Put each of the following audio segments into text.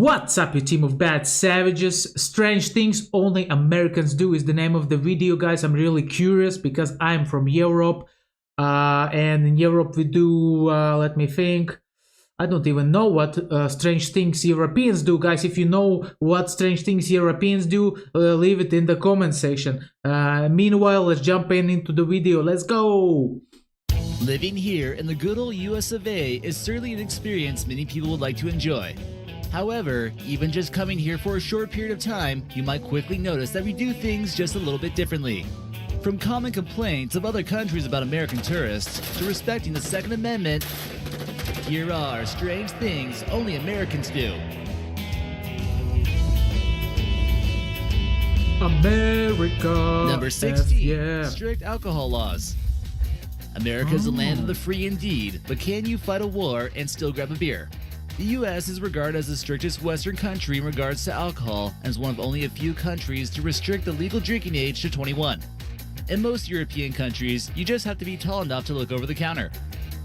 What's up, you team of bad savages? Strange things only Americans do is the name of the video, guys. I'm really curious because I'm from Europe, and in Europe we do, let me think, I don't even know what strange things Europeans do. Guys, if you know what strange things Europeans do, leave it in the comment section. Meanwhile, let's jump into the video. Let's go! Living here in the good old US of A is certainly an experience many people would like to enjoy. However, even just coming here for a short period of time, you might quickly notice that we do things just a little bit differently. From common complaints of other countries about American tourists, to respecting the Second Amendment, here are strange things only Americans do. America. Number 16, yeah. Strict alcohol laws. America is the land of the free indeed, but can you fight a war and still grab a beer? The US is regarded as the strictest Western country in regards to alcohol and is one of only a few countries to restrict the legal drinking age to 21. In most European countries, you just have to be tall enough to look over the counter.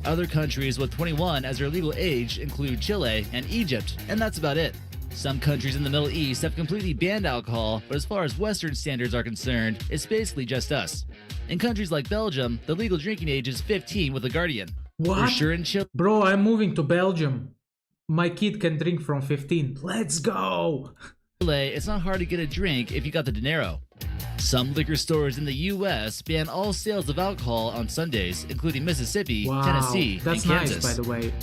Other countries with 21 as their legal age include Chile and Egypt, and that's about it. Some countries in the Middle East have completely banned alcohol, but as far as Western standards are concerned, it's basically just us. In countries like Belgium, the legal drinking age is 15 with a guardian. What? For sure in Chile, Bro, I'm moving to Belgium. My kid can drink from 15. Let's go! it's not hard to get a drink if you got the dinero. Some liquor stores in the US ban all sales of alcohol on Sundays, including Mississippi, Wow, Tennessee, that's and Kansas. nice, by the way.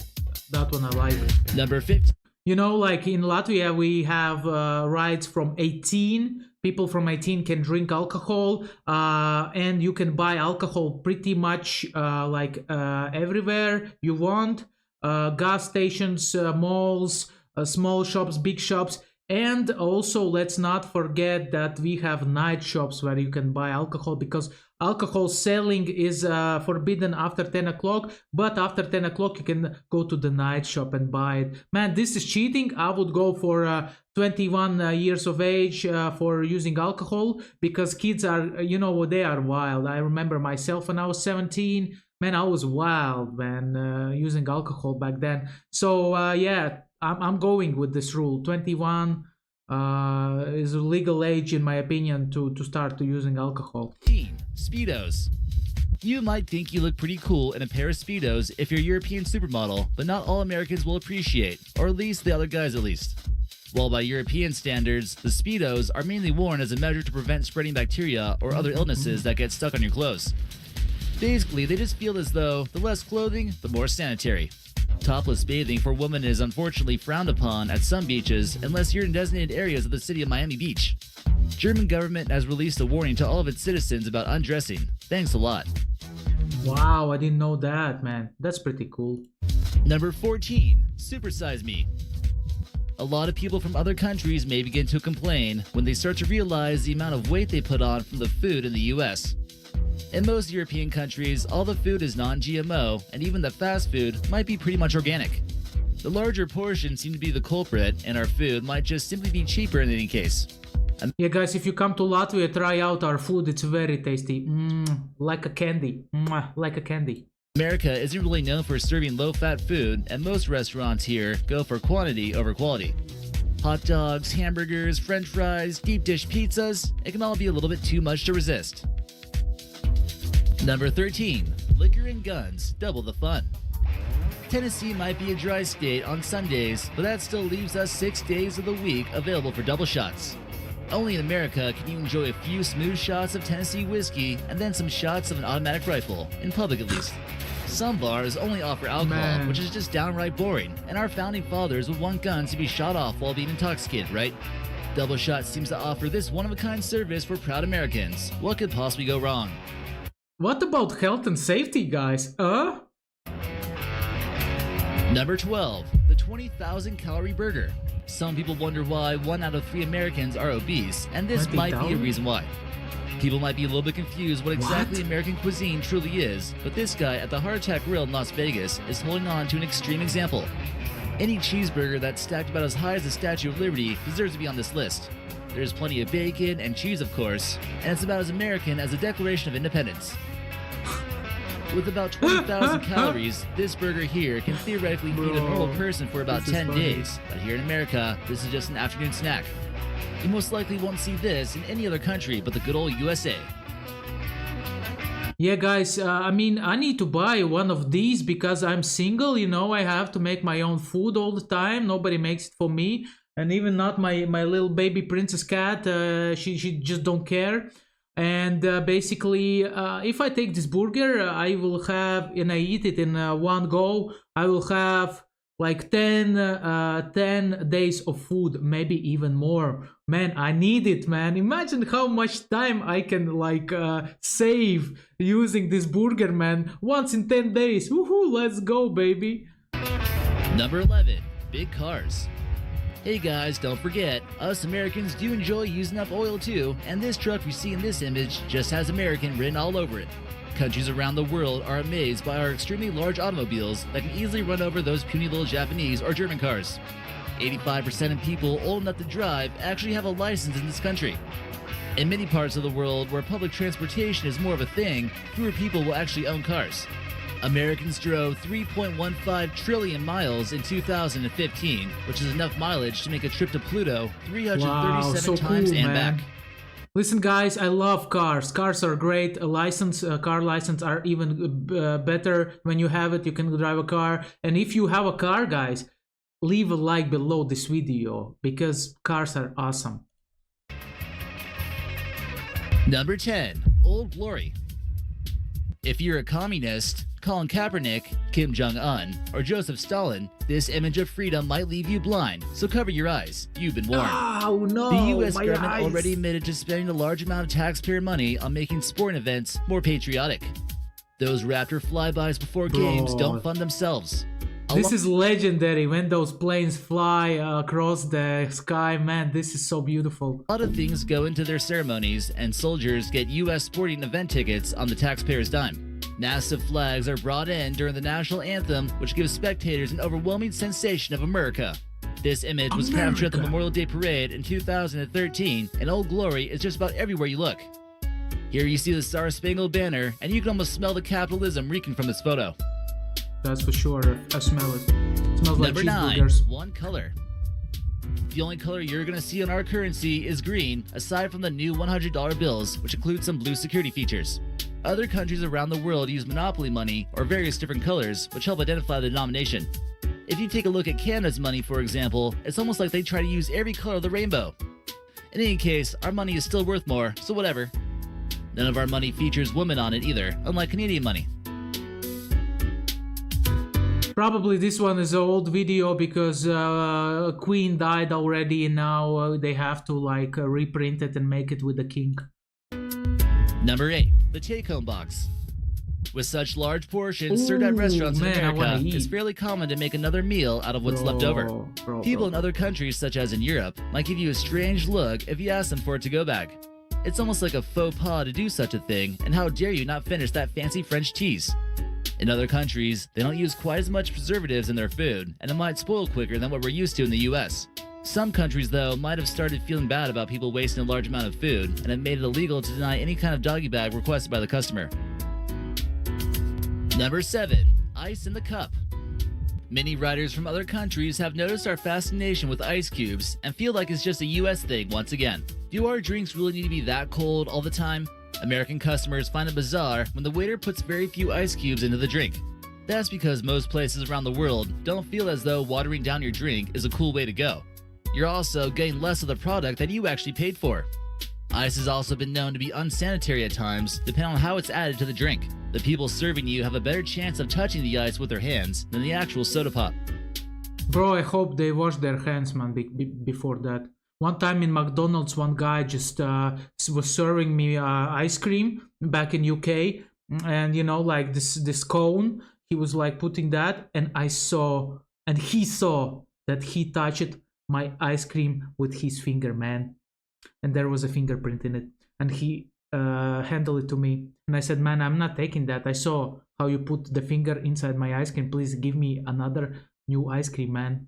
That one I like. Number 15. You know, like in Latvia, we have rights from 18. People from 18 can drink alcohol, and you can buy alcohol pretty much everywhere you want. Gas stations, malls, small shops, big shops. And also, let's not forget that we have night shops where you can buy alcohol, because alcohol selling is forbidden after 10 o'clock. But after 10 o'clock, you can go to the night shop and buy it. Man, this is cheating. I would go for 21 years of age for using alcohol, because kids are, they are wild. I remember myself when I was 17. Man, I was wild, man, using alcohol back then. So, yeah. I'm going with this rule. 21 is a legal age, in my opinion, to start using alcohol. Speedos. You might think you look pretty cool in a pair of Speedos if you're a European supermodel, but not all Americans will appreciate, or at least the other guys at least. While by European standards, the Speedos are mainly worn as a measure to prevent spreading bacteria or other illnesses that get stuck on your clothes. Basically, they just feel as though the less clothing, the more sanitary. Topless bathing for women is unfortunately frowned upon at some beaches unless you're in designated areas of the city of Miami Beach. German government has released a warning to all of its citizens about undressing. Thanks a lot. Wow, I didn't know that, man. That's pretty cool. Number 14. Supersize me. A lot of people from other countries may begin to complain when they start to realize the amount of weight they put on from the food in the US. In most European countries, all the food is non-GMO, and even the fast food might be pretty much organic. The larger portions seem to be the culprit, and our food might just simply be cheaper in any case. Yeah, guys, if you come to Latvia, try out our food. It's very tasty. Like a candy. Like a candy. America isn't really known for serving low-fat food, and most restaurants here go for quantity over quality. Hot dogs, hamburgers, french fries, deep dish pizzas, it can all be a little bit too much to resist. Number 13. Liquor and guns, double the fun. Tennessee might be a dry state on Sundays, but that still leaves us 6 days of the week available for double shots. Only in America can you enjoy a few smooth shots of Tennessee whiskey and then some shots of an automatic rifle, in public at least. Some bars only offer alcohol, which is just downright boring, and our founding fathers would want guns to be shot off while being intoxicated, right? Double Shot seems to offer this one-of-a-kind service for proud Americans. What could possibly go wrong? What about health and safety, guys? Number 12. The 20,000 calorie burger. Some people wonder why 1 out of 3 Americans are obese, and this might be a reason why. People might be a little bit confused what exactly American cuisine truly is, but this guy at the Heart Attack Grill in Las Vegas is holding on to an extreme example. Any cheeseburger that's stacked about as high as the Statue of Liberty deserves to be on this list. There's plenty of bacon and cheese, of course, and it's about as American as the Declaration of Independence. With about 20,000 calories, this burger here can theoretically feed a normal person for about 10 days, but here in America, this is just an afternoon snack. You most likely won't see this in any other country but the good old USA. Yeah, guys, I mean, I need to buy one of these because I'm single, you know, I have to make my own food all the time. Nobody makes it for me. And even not my little baby princess cat, she just don't care. And basically, if I take this burger, I will have, and I eat it in one go, I will have like 10 days of food, maybe even more. Man, I need it, man. Imagine how much time I can like save using this burger, man. Once in 10 days. Woohoo, let's go, baby. Number 11. Big cars. Hey guys, don't forget, us Americans do enjoy using up oil too, and this truck you see in this image just has American written all over it. Countries around the world are amazed by our extremely large automobiles that can easily run over those puny little Japanese or German cars. 85% of people old enough to drive actually have a license in this country. In many parts of the world where public transportation is more of a thing, fewer people will actually own cars. Americans drove 3.15 trillion miles in 2015, which is enough mileage to make a trip to Pluto 337 times and back. Listen, guys, I love cars. Cars are great. A car license are even better. When you have it, you can drive a car. And if you have a car, guys, leave a like below this video because cars are awesome. Number 10. Old Glory. If you're a communist, Colin Kaepernick, Kim Jong-un, or Joseph Stalin, this image of freedom might leave you blind, so cover your eyes. You've been warned. Oh no, the U.S. government eyes. already admitted to spending a large amount of taxpayer money on making sporting events more patriotic. Those Raptor flybys before games don't fund themselves. This is legendary when those planes fly across the sky. Man, this is so beautiful. A lot of things go into their ceremonies, and soldiers get U.S. sporting event tickets on the taxpayer's dime. Massive flags are brought in during the national anthem, which gives spectators an overwhelming sensation of America. This image was captured at the Memorial Day Parade in 2013, and Old Glory is just about everywhere you look. Here you see the Star-Spangled Banner, and you can almost smell the capitalism reeking from this photo. That's for sure. I smell it. It smells like Number 9. cheeseburgers. One color. The only color you're going to see on our currency is green, aside from the new $100 bills, which include some blue security features. Other countries around the world use monopoly money or various different colors, which help identify the denomination. If you take a look at Canada's money, for example, it's almost like they try to use every color of the rainbow. In any case, our money is still worth more, so whatever. None of our money features women on it either, unlike Canadian money. Probably this one is an old video because Queen died already and now they have to like reprint it and make it with the king. Number 8. The take-home box. With such large portions served at restaurants in America, it's fairly common to make another meal out of what's left over. People in other countries, such as in Europe, might give you a strange look if you ask them for a to-go bag. It's almost like a faux pas to do such a thing, and how dare you not finish that fancy French cheese. In other countries, they don't use quite as much preservatives in their food, and it might spoil quicker than what we're used to in the US. Some countries, though, might have started feeling bad about people wasting a large amount of food, and have made it illegal to deny any kind of doggy bag requested by the customer. Number 7. Ice in the cup. Many writers from other countries have noticed our fascination with ice cubes and feel like it's just a US thing once again. Do our drinks really need to be that cold all the time? American customers find it bizarre when the waiter puts very few ice cubes into the drink. That's because most places around the world don't feel as though watering down your drink is a cool way to go. You're also getting less of the product that you actually paid for. Ice has also been known to be unsanitary at times, depending on how it's added to the drink. The people serving you have a better chance of touching the ice with their hands than the actual soda pop. Bro, I hope they wash their hands, man, before that. One time in McDonald's, one guy just was serving me ice cream back in UK, and you know, like this cone, he was like putting that, and he saw that he touched my ice cream with his finger, man, and there was a fingerprint in it, and he handed it to me, and I said, man, I'm not taking that. I saw how you put the finger inside my ice cream. Please give me another new ice cream, man.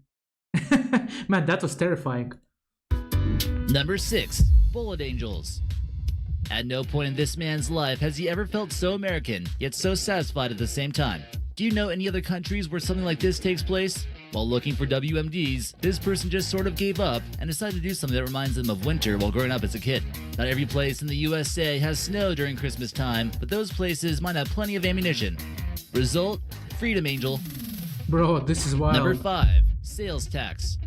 Man, that was terrifying. Number 6. Bullet angels. At no point in this man's life has he ever felt so American, yet so satisfied at the same time. Do you know any other countries where something like this takes place? While looking for WMDs, this person just sort of gave up and decided to do something that reminds them of winter while growing up as a kid. Not every place in the USA has snow during Christmas time, but those places might have plenty of ammunition. Result? Freedom Angel. Bro, this is wild. Number 5. Sales tax.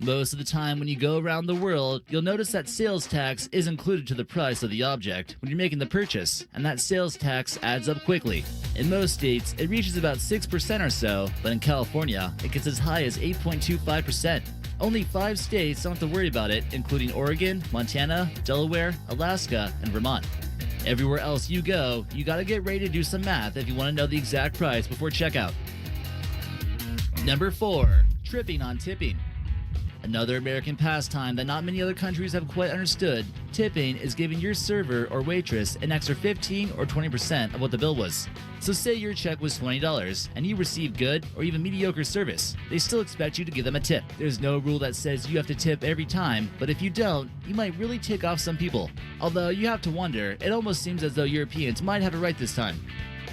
Most of the time when you go around the world, you'll notice that sales tax is included to the price of the object when you're making the purchase, and that sales tax adds up quickly. In most states, it reaches about 6% or so, but in California, it gets as high as 8.25%. Only 5 states don't have to worry about it, including Oregon, Montana, Delaware, Alaska, and Vermont. Everywhere else you go, you gotta get ready to do some math if you want to know the exact price before checkout. Number 4. Tripping on tipping. Another American pastime that not many other countries have quite understood, tipping is giving your server or waitress an extra 15 or 20% of what the bill was. So say your check was $20 and you received good or even mediocre service. They still expect you to give them a tip. There's no rule that says you have to tip every time, but if you don't, you might really tick off some people. Although you have to wonder, it almost seems as though Europeans might have it right this time.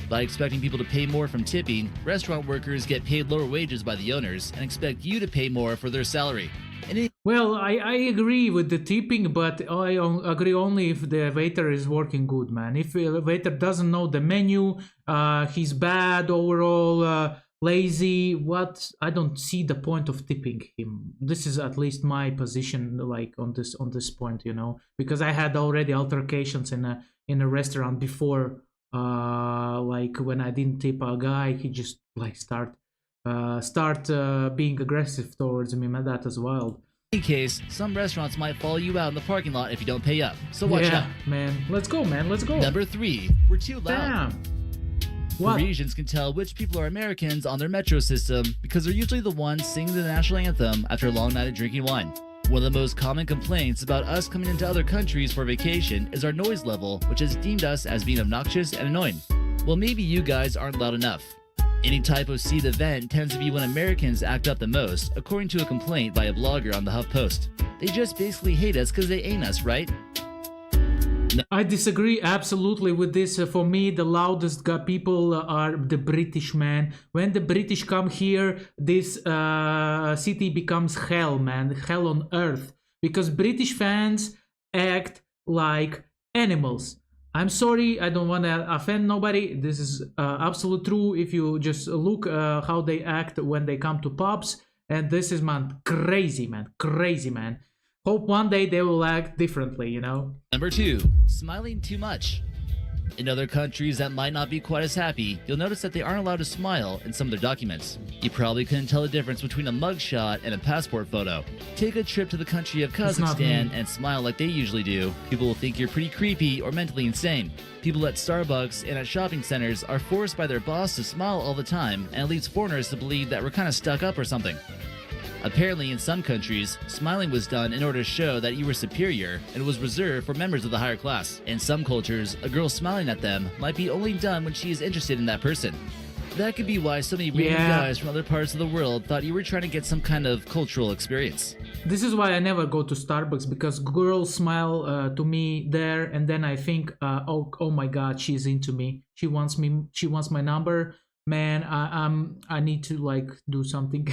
By expecting people to pay more from tipping, restaurant workers get paid lower wages by the owners and expect you to pay more for their salary. Well, I agree with the tipping, but I agree only if the waiter is working good, man. If the waiter doesn't know the menu, he's bad overall, lazy, I don't see the point of tipping him. This is at least my position, like on this point, because I had already altercations in a restaurant before. Like when I didn't tip a guy, he just like start being aggressive towards me, man. That as well. In any case, some restaurants might follow you out in the parking lot if you don't pay up, so watch out. Man. Let's go, man. Let's go. Number 3. We're too loud. Damn. What? Parisians can tell which people are Americans on their metro system because they're usually the ones singing the national anthem after a long night of drinking wine. One of the most common complaints about us coming into other countries for vacation is our noise level, which has deemed us as being obnoxious and annoying. Well, maybe you guys aren't loud enough. Any type of seat event tends to be when Americans act up the most, according to a complaint by a blogger on the HuffPost. They just basically hate us because they ain't us, right? I disagree absolutely with this. For me, the loudest people are the British, man. When the British come here, this city becomes hell, man. Hell on earth. Because British fans act like animals. I'm sorry, I don't want to offend nobody. This is absolute true. If you just look how they act when they come to pubs. And this is, man, crazy, man. Crazy, man. Hope one day they will act differently, Number 2. Smiling too much. In other countries that might not be quite as happy, you'll notice that they aren't allowed to smile in some of their documents. You probably couldn't tell the difference between a mugshot and a passport photo. Take a trip to the country of Kazakhstan and smile like they usually do. People will think you're pretty creepy or mentally insane. People at Starbucks and at shopping centers are forced by their boss to smile all the time, and it leads foreigners to believe that we're kind of stuck up or something. Apparently, in some countries, smiling was done in order to show that you were superior and was reserved for members of the higher class. In some cultures, a girl smiling at them might be only done when she is interested in that person. That could be why so many random guys from other parts of the world thought you were trying to get some kind of cultural experience. This is why I never go to Starbucks, because girls smile to me there, and then I think, oh my God, she's into me. She wants my number. Man, I need to like do something.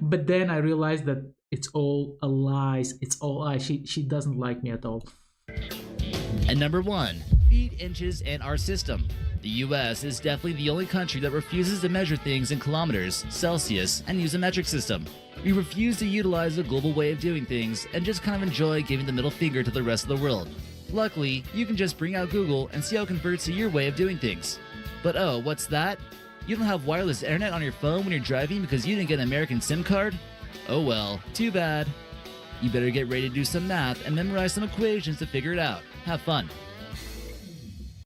But then I realized that it's all a lies. It's all lies. She doesn't like me at all. And number 1, feet, inches, and our system. The US is definitely the only country that refuses to measure things in kilometers, Celsius, and use a metric system. We refuse to utilize a global way of doing things and just kind of enjoy giving the middle finger to the rest of the world. Luckily, you can just bring out Google and see how it converts to your way of doing things. But oh, what's that? You don't have wireless internet on your phone when you're driving because you didn't get an American SIM card? Oh well, too bad. You better get ready to do some math and memorize some equations to figure it out. Have fun.